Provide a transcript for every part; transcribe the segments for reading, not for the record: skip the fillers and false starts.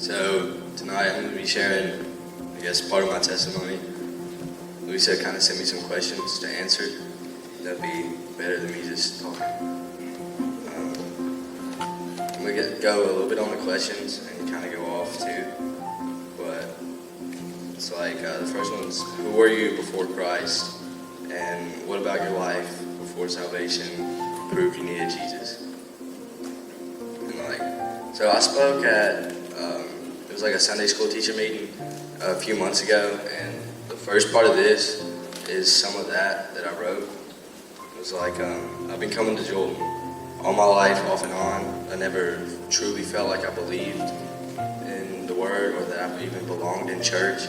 So tonight I'm going to be sharing, I guess, part of my testimony. Lisa kind of sent me some questions to answer. That'd be better than me just talking. I'm going to go a little bit on the questions and kind of go off too. But it's like the first one's, who were you before Christ? And what about your life before salvation proved you needed Jesus? And so I spoke at, it was like a Sunday school teacher meeting a few months ago, and the first part of this is some of that I wrote. It was like, I've been coming to Jordan all my life, off and on. I never truly felt like I believed in the Word or that I even belonged in church.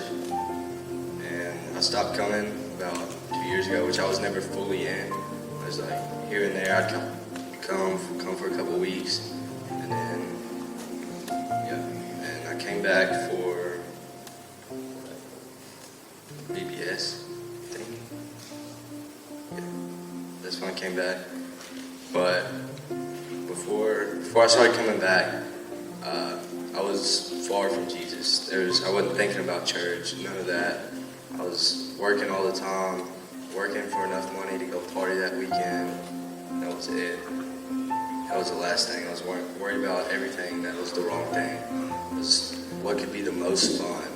And I stopped coming about 2 years ago, which I was never fully in. I was like here and there. I'd come for a couple weeks, and then and I came back for VBS, I think. Yeah, that's when I came back. But before I started coming back, I was far from Jesus. I wasn't thinking about church, none of that. I was working all the time, working for enough money to go party that weekend. That was it. That was the last thing. I was worried about everything that was the wrong thing. It was what could be the most fun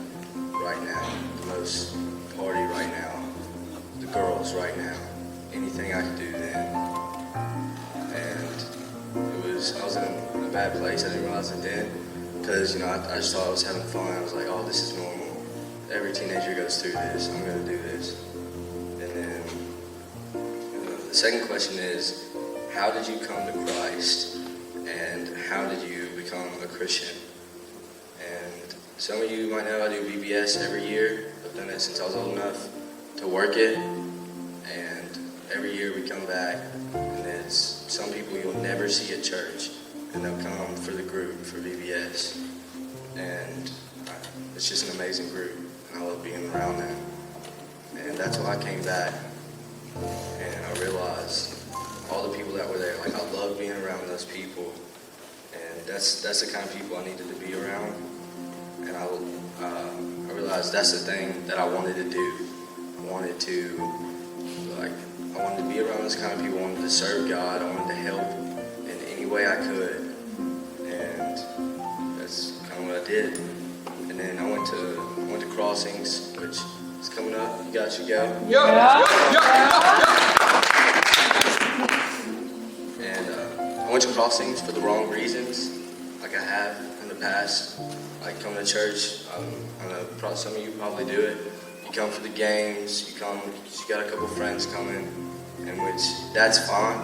right now, the most party right now, the girls right now, anything I could do then. And I was in a bad place. I didn't realize it then, because I just thought I was having fun. I was like, oh, this is normal. Every teenager goes through this. I'm going to do this. And then the second question is, how did you come to Christ? And how did you become a Christian? And some of you might know I do VBS every year. I've done it since I was old enough to work it. And every year we come back, and it's some people you'll never see at church, and they'll come for the group, for VBS. And it's just an amazing group, and I love being around them. And that's why I came back, and I realized all the people that were there, like I love being around those people, and that's the kind of people I needed to be around. And I realized that's the thing that I wanted to do. I wanted to be around this kind of people. I wanted to serve God. I wanted to help in any way I could, and that's kind of what I did. And then I went to Crossings, which is coming up. You guys should go. I went to Crossings for the wrong reasons, like I have in the past. Like coming to church, I know some of you probably do it. You come for the games, you got a couple friends coming, and which that's fine,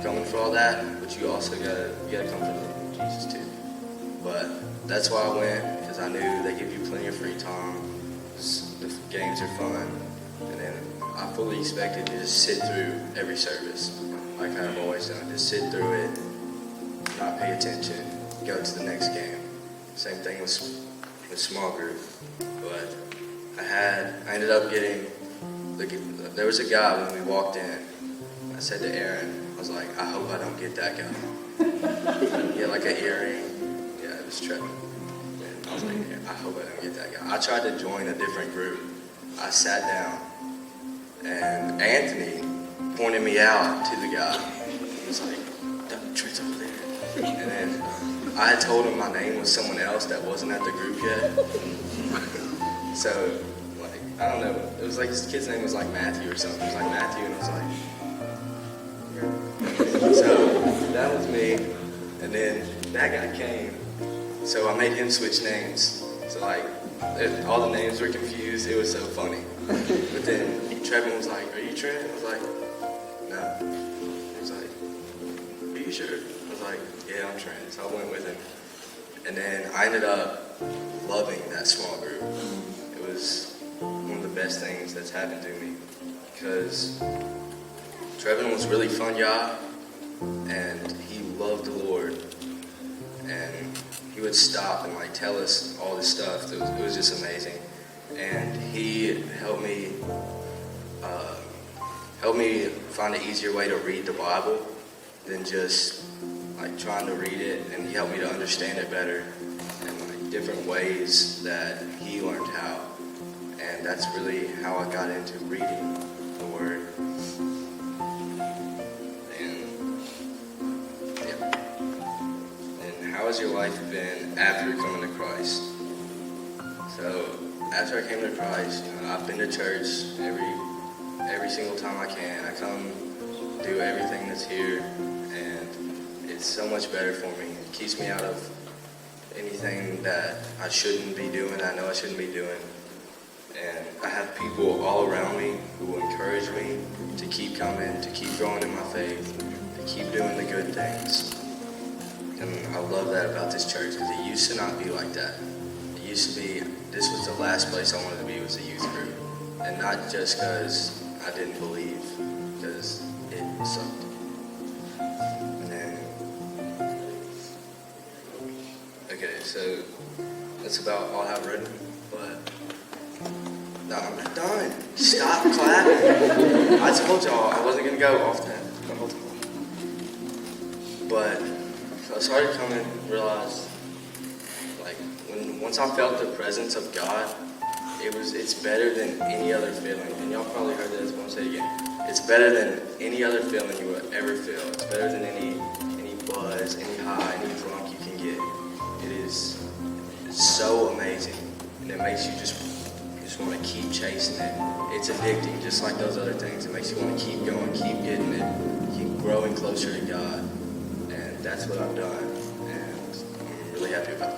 coming for all that, but you also gotta come for Jesus too. But that's why I went, because I knew they give you plenty of free time. The games are fun, and then I fully expected to just sit through every service, like I've always done. Just sit through it, not pay attention, go to the next game. Same thing with small group. But I ended up getting, there was a guy when we walked in. I said to Aaron, I was like, I hope I don't get that guy. He had like an earring. Yeah, it was Trent. And I was like, I hope I don't get that guy. I tried to join a different group. I sat down, and Anthony pointed me out to the guy. He was like, Trent's over there. And then I had told him my name was someone else that wasn't at the group yet. So, I don't know. It was like his kid's name was like Matthew or something. It was like Matthew, and I was like, so that was me. And then that guy came. So I made him switch names. So all the names were confused. It was so funny. But then Trevin was like, are you Trent? I was like, no. He was like, are you sure? I was like, yeah, I'm Trent. So I went with him. And then I ended up loving that small group. It was one of the best things that's happened to me, because Trevin was really fun guy, and he loved the Lord, and he would stop and tell us all this stuff. It was just amazing, and he helped me find an easier way to read the Bible than just trying to read it, and he helped me to understand it better. And different ways that he learned how. And that's really how I got into reading the Word. And yeah. And how has your life been after coming to Christ? So after I came to Christ, I've been to church every single time I can. I come do everything that's here, and it's so much better for me. It keeps me out of anything that I shouldn't be doing, I know I shouldn't be doing. And I have people all around me who will encourage me to keep coming, to keep growing in my faith, to keep doing the good things. And I love that about this church, because it used to not be like that. It used to be, this was the last place I wanted to be, was a youth group. And not just because I didn't believe, because it sucked. And then, okay, so that's about all I've written, but no, I'm not done. Stop clapping. I told y'all I wasn't gonna go off that the whole time. But so I started coming, realized, like, once I felt the presence of God, it's better than any other feeling. And y'all probably heard this, but I'll say it again. It's better than any other feeling you will ever feel. It's better than any buzz, any high, any drunk you can get. It's so amazing, and it makes you just want to keep chasing it. It's addicting, just like those other things. It makes you want to keep going, keep getting it, keep growing closer to God. And that's what I've done, and I'm really happy about that.